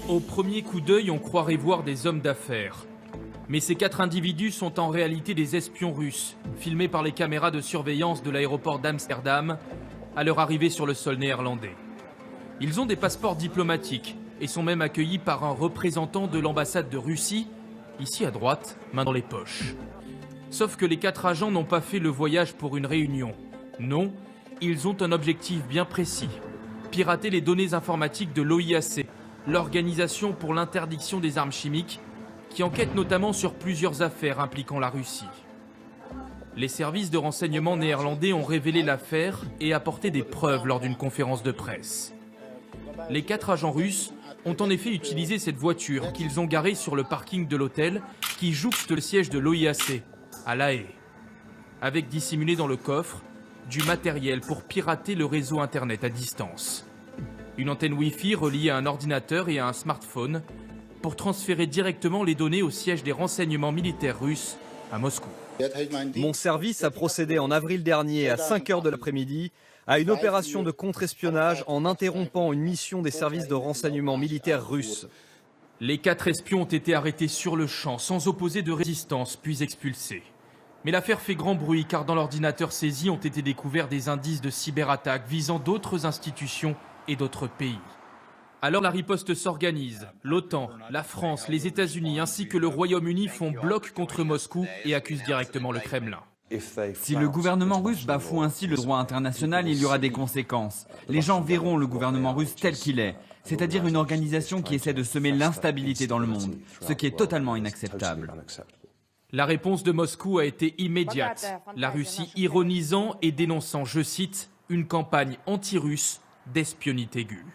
Au premier coup d'œil, on croirait voir des hommes d'affaires. Mais ces 4 individus sont en réalité des espions russes, filmés par les caméras de surveillance de l'aéroport d'Amsterdam à leur arrivée sur le sol néerlandais. Ils ont des passeports diplomatiques et sont même accueillis par un représentant de l'ambassade de Russie, ici à droite, main dans les poches. Sauf que les 4 agents n'ont pas fait le voyage pour une réunion. Non, ils ont un objectif bien précis. Pirater les données informatiques de l'OIAC, l'Organisation pour l'interdiction des armes chimiques, qui enquête notamment sur plusieurs affaires impliquant la Russie. Les services de renseignement néerlandais ont révélé l'affaire et apporté des preuves lors d'une conférence de presse. Les 4 agents russes ont en effet utilisé cette voiture qu'ils ont garée sur le parking de l'hôtel qui jouxte le siège de l'OIAC, à La Haye, avec dissimulé dans le coffre du matériel pour pirater le réseau Internet à distance. Une antenne Wi-Fi reliée à un ordinateur et à un smartphone pour transférer directement les données au siège des renseignements militaires russes à Moscou. Mon service a procédé en avril dernier à 5 h de l'après-midi à une opération de contre-espionnage en interrompant une mission des services de renseignement militaires russes. Les 4 espions ont été arrêtés sur le champ, sans opposer de résistance, puis expulsés. Mais l'affaire fait grand bruit car dans l'ordinateur saisi ont été découverts des indices de cyberattaques visant d'autres institutions et d'autres pays. Alors la riposte s'organise. L'OTAN, la France, les États-Unis ainsi que le Royaume-Uni font bloc contre Moscou et accusent directement le Kremlin. Si le gouvernement russe bafoue ainsi le droit international, il y aura des conséquences. Les gens verront le gouvernement russe tel qu'il est, c'est-à-dire une organisation qui essaie de semer l'instabilité dans le monde, ce qui est totalement inacceptable. La réponse de Moscou a été immédiate, la Russie ironisant et dénonçant, je cite, une campagne anti-russe d'espionnite aiguë.